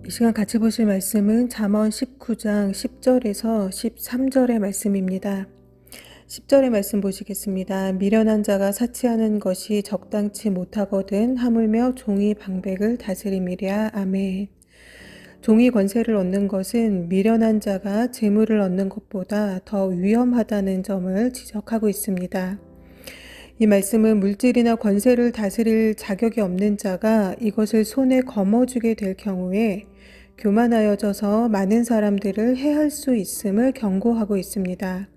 이 시간 같이 보실 말씀은 잠언 19장 10절에서 13절의 말씀입니다. 10절의 말씀 보시겠습니다. 미련한 자가 사치하는 것이 적당치 못하거든 하물며 종이 방백을 다스림이랴. 아멘. 종이 권세를 얻는 것은 미련한 자가 재물을 얻는 것보다 더 위험하다는 점을 지적하고 있습니다. 이 말씀은 물질이나 권세를 다스릴 자격이 없는 자가 이것을 손에 거머쥐게 될 경우에 교만하여져서 많은 사람들을 해할 수 있음을 경고하고 있습니다.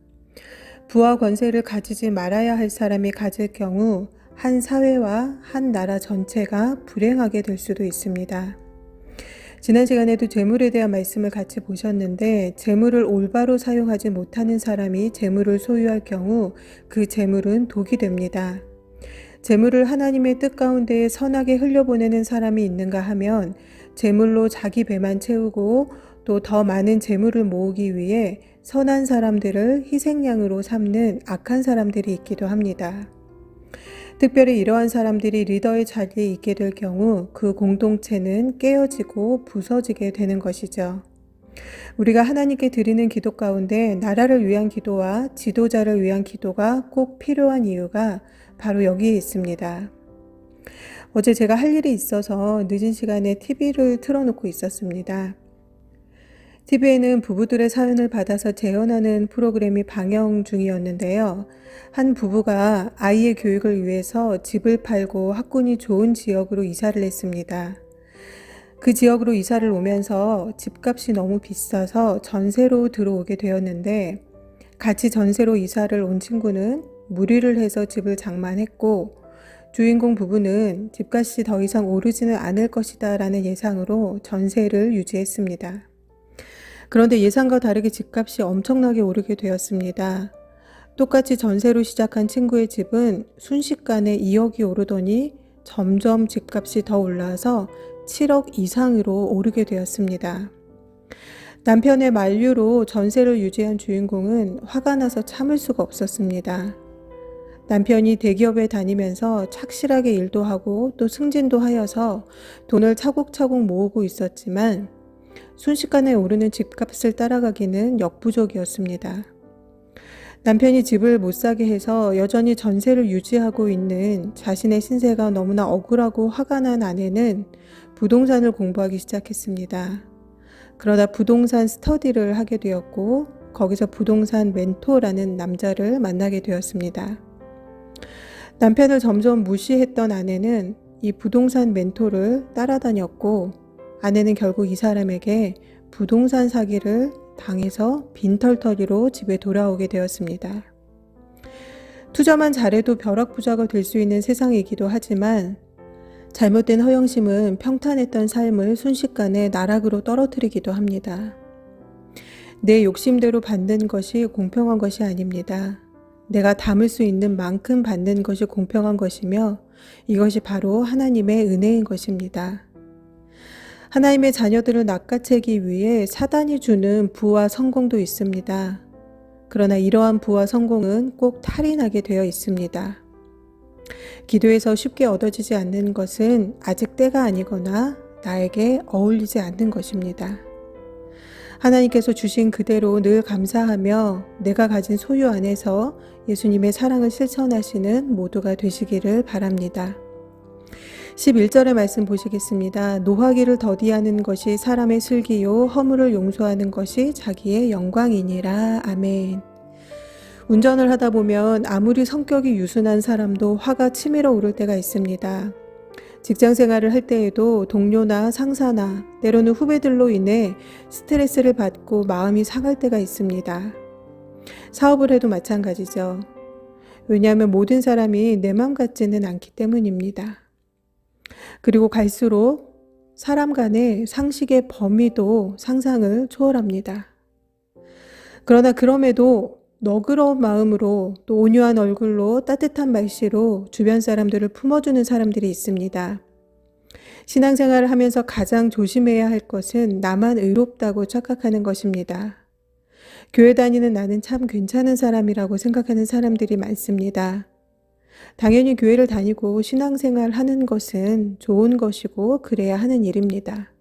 부와 권세를 가지지 말아야 할 사람이 가질 경우 한 사회와 한 나라 전체가 불행하게 될 수도 있습니다. 지난 시간에도 재물에 대한 말씀을 같이 보셨는데 재물을 올바로 사용하지 못하는 사람이 재물을 소유할 경우 그 재물은 독이 됩니다. 재물을 하나님의 뜻 가운데 선하게 흘려보내는 사람이 있는가 하면 재물로 자기 배만 채우고 또 더 많은 재물을 모으기 위해 선한 사람들을 희생양으로 삼는 악한 사람들이 있기도 합니다. 특별히 이러한 사람들이 리더의 자리에 있게 될 경우 그 공동체는 깨어지고 부서지게 되는 것이죠. 우리가 하나님께 드리는 기도 가운데 나라를 위한 기도와 지도자를 위한 기도가 꼭 필요한 이유가 바로 여기에 있습니다. 어제 제가 할 일이 있어서 늦은 시간에 TV를 틀어놓고 있었습니다. TV에는 부부들의 사연을 받아서 재현하는 프로그램이 방영 중이었는데요. 한 부부가 아이의 교육을 위해서 집을 팔고 학군이 좋은 지역으로 이사를 했습니다. 그 지역으로 이사를 오면서 집값이 너무 비싸서 전세로 들어오게 되었는데 같이 전세로 이사를 온 친구는 무리를 해서 집을 장만했고 주인공 부부는 집값이 더 이상 오르지는 않을 것이다 라는 예상으로 전세를 유지했습니다. 그런데 예상과 다르게 집값이 엄청나게 오르게 되었습니다. 똑같이 전세로 시작한 친구의 집은 순식간에 2억이 오르더니 점점 집값이 더 올라서 7억 이상으로 오르게 되었습니다. 남편의 만류로 전세를 유지한 주인공은 화가 나서 참을 수가 없었습니다. 남편이 대기업에 다니면서 착실하게 일도 하고 또 승진도 하여서 돈을 차곡차곡 모으고 있었지만 순식간에 오르는 집값을 따라가기는 역부족이었습니다. 남편이 집을 못 사게 해서 여전히 전세를 유지하고 있는 자신의 신세가 너무나 억울하고 화가 난 아내는 부동산을 공부하기 시작했습니다. 그러다 부동산 스터디를 하게 되었고 거기서 부동산 멘토라는 남자를 만나게 되었습니다. 남편을 점점 무시했던 아내는 이 부동산 멘토를 따라다녔고 아내는 결국 이 사람에게 부동산 사기를 당해서 빈털터리로 집에 돌아오게 되었습니다. 투자만 잘해도 벼락부자가 될 수 있는 세상이기도 하지만 잘못된 허영심은 평탄했던 삶을 순식간에 나락으로 떨어뜨리기도 합니다. 내 욕심대로 받는 것이 공평한 것이 아닙니다. 내가 담을 수 있는 만큼 받는 것이 공평한 것이며 이것이 바로 하나님의 은혜인 것입니다. 하나님의 자녀들을 낚아채기 위해 사단이 주는 부와 성공도 있습니다. 그러나 이러한 부와 성공은 꼭 탈이 나게 되어 있습니다. 기도에서 쉽게 얻어지지 않는 것은 아직 때가 아니거나 나에게 어울리지 않는 것입니다. 하나님께서 주신 그대로 늘 감사하며 내가 가진 소유 안에서 예수님의 사랑을 실천하시는 모두가 되시기를 바랍니다. 11절의 말씀 보시겠습니다. 노하기를 더디하는 것이 사람의 슬기요 허물을 용서하는 것이 자기의 영광이니라. 아멘. 운전을 하다 보면 아무리 성격이 유순한 사람도 화가 치밀어 오를 때가 있습니다. 직장 생활을 할 때에도 동료나 상사나 때로는 후배들로 인해 스트레스를 받고 마음이 상할 때가 있습니다. 사업을 해도 마찬가지죠. 왜냐하면 모든 사람이 내 맘 같지는 않기 때문입니다. 그리고 갈수록 사람 간의 상식의 범위도 상상을 초월합니다. 그러나 그럼에도 너그러운 마음으로 또 온유한 얼굴로 따뜻한 말씨로 주변 사람들을 품어주는 사람들이 있습니다. 신앙생활을 하면서 가장 조심해야 할 것은 나만 의롭다고 착각하는 것입니다. 교회 다니는 나는 참 괜찮은 사람이라고 생각하는 사람들이 많습니다. 당연히 교회를 다니고 신앙생활 하는 것은 좋은 것이고 그래야 하는 일입니다.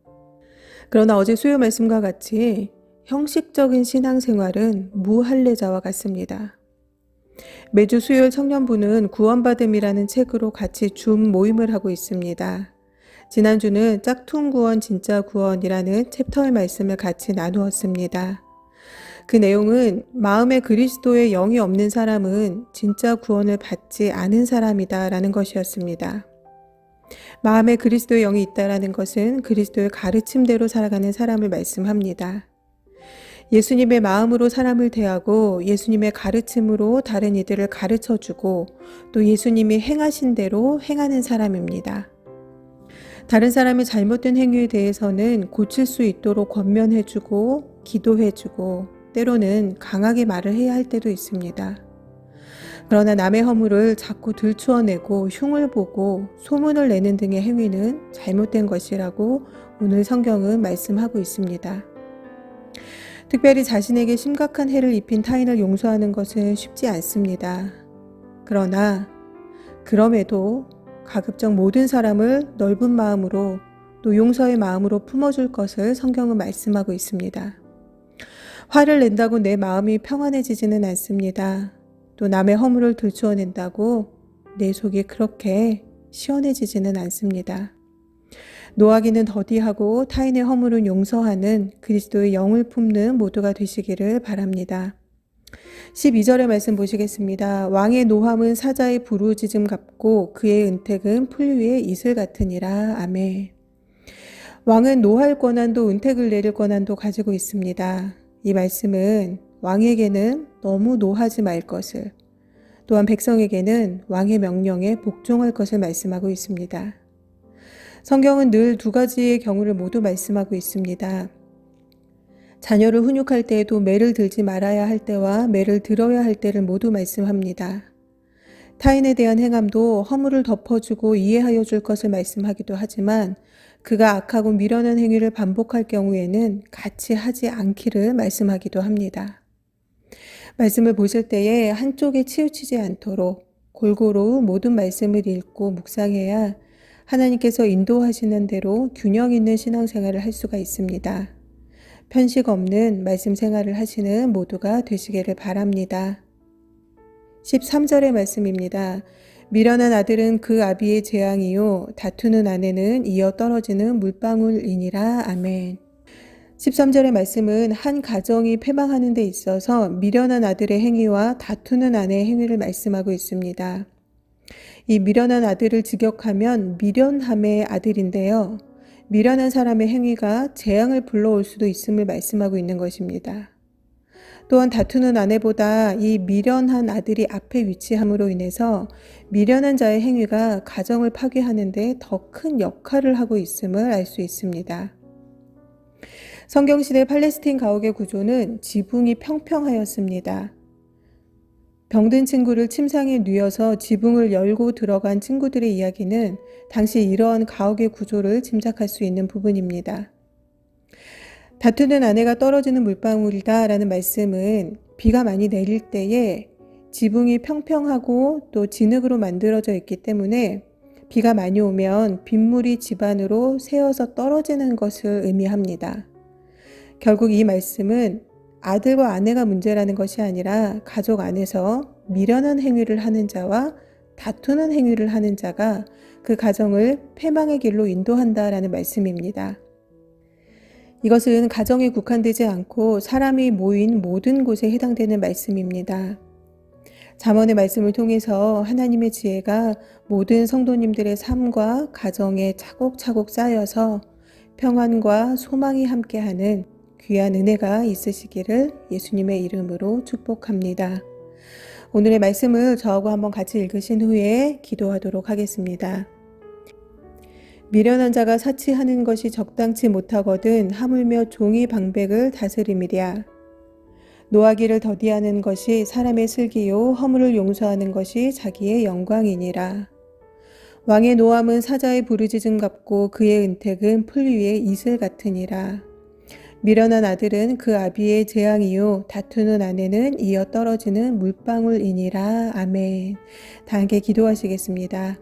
그러나 어제 수요 말씀과 같이 형식적인 신앙생활은 무할례자와 같습니다. 매주 수요일 청년부는 구원받음이라는 책으로 같이 줌 모임을 하고 있습니다. 지난주는 짝퉁 구원 진짜 구원이라는 챕터의 말씀을 같이 나누었습니다. 그 내용은 마음에 그리스도의 영이 없는 사람은 진짜 구원을 받지 않은 사람이다 라는 것이었습니다. 마음에 그리스도의 영이 있다라는 것은 그리스도의 가르침대로 살아가는 사람을 말씀합니다. 예수님의 마음으로 사람을 대하고 예수님의 가르침으로 다른 이들을 가르쳐주고 또 예수님이 행하신 대로 행하는 사람입니다. 다른 사람의 잘못된 행위에 대해서는 고칠 수 있도록 권면해주고 기도해주고 때로는 강하게 말을 해야 할 때도 있습니다. 그러나 남의 허물을 자꾸 들추어내고 흉을 보고 소문을 내는 등의 행위는 잘못된 것이라고 오늘 성경은 말씀하고 있습니다. 특별히 자신에게 심각한 해를 입힌 타인을 용서하는 것은 쉽지 않습니다. 그럼에도 가급적 모든 사람을 넓은 마음으로 또 용서의 마음으로 품어줄 것을 성경은 말씀하고 있습니다. 화를 낸다고 내 마음이 평안해지지는 않습니다. 또 남의 허물을 들추어낸다고 내 속이 그렇게 시원해지지는 않습니다. 노하기는 더디하고 타인의 허물은 용서하는 그리스도의 영을 품는 모두가 되시기를 바랍니다. 12절의 말씀 보시겠습니다. 왕의 노함은 사자의 부르짖음 같고 그의 은택은 풀 위의 이슬 같으니라. 아멘. 왕은 노할 권한도 은택을 내릴 권한도 가지고 있습니다. 이 말씀은 왕에게는 너무 노하지 말 것을, 또한 백성에게는 왕의 명령에 복종할 것을 말씀하고 있습니다. 성경은 늘 두 가지의 경우를 모두 말씀하고 있습니다. 자녀를 훈육할 때에도 매를 들지 말아야 할 때와 매를 들어야 할 때를 모두 말씀합니다. 타인에 대한 행함도 허물을 덮어주고 이해하여 줄 것을 말씀하기도 하지만 그가 악하고 미련한 행위를 반복할 경우에는 같이 하지 않기를 말씀하기도 합니다. 말씀을 보실 때에 한쪽에 치우치지 않도록 골고루 모든 말씀을 읽고 묵상해야 하나님께서 인도하시는 대로 균형 있는 신앙생활을 할 수가 있습니다. 편식 없는 말씀 생활을 하시는 모두가 되시기를 바랍니다. 13절의 말씀입니다. 미련한 아들은 그 아비의 재앙이요 다투는 아내는 이어 떨어지는 물방울이니라. 아멘. 13절의 말씀은 한 가정이 패망하는 데 있어서 미련한 아들의 행위와 다투는 아내의 행위를 말씀하고 있습니다. 이 미련한 아들을 직역하면 미련함의 아들인데요. 미련한 사람의 행위가 재앙을 불러올 수도 있음을 말씀하고 있는 것입니다. 또한 다투는 아내보다 이 미련한 아들이 앞에 위치함으로 인해서 미련한 자의 행위가 가정을 파괴하는 데 더 큰 역할을 하고 있음을 알 수 있습니다. 성경시대 팔레스틴 가옥의 구조는 지붕이 평평하였습니다. 병든 친구를 침상에 뉘어서 지붕을 열고 들어간 친구들의 이야기는 당시 이러한 가옥의 구조를 짐작할 수 있는 부분입니다. 다투는 아내가 떨어지는 물방울이다 라는 말씀은 비가 많이 내릴 때에 지붕이 평평하고 또 진흙으로 만들어져 있기 때문에 비가 많이 오면 빗물이 집 안으로 새어서 떨어지는 것을 의미합니다. 결국 이 말씀은 아들과 아내가 문제라는 것이 아니라 가족 안에서 미련한 행위를 하는 자와 다투는 행위를 하는 자가 그 가정을 패망의 길로 인도한다라는 말씀입니다. 이것은 가정에 국한되지 않고 사람이 모인 모든 곳에 해당되는 말씀입니다. 잠언의 말씀을 통해서 하나님의 지혜가 모든 성도님들의 삶과 가정에 차곡차곡 쌓여서 평안과 소망이 함께하는 귀한 은혜가 있으시기를 예수님의 이름으로 축복합니다. 오늘의 말씀을 저하고 한번 같이 읽으신 후에 기도하도록 하겠습니다. 미련한 자가 사치하는 것이 적당치 못하거든 하물며 종이 방백을 다스림이랴. 노하기를 더디하는 것이 사람의 슬기요 허물을 용서하는 것이 자기의 영광이니라. 왕의 노함은 사자의 부르짖음 같고 그의 은택은 풀 위의 이슬 같으니라. 미련한 아들은 그 아비의 재앙이요 다투는 아내는 이어 떨어지는 물방울이니라. 아멘. 다 함께 기도하시겠습니다.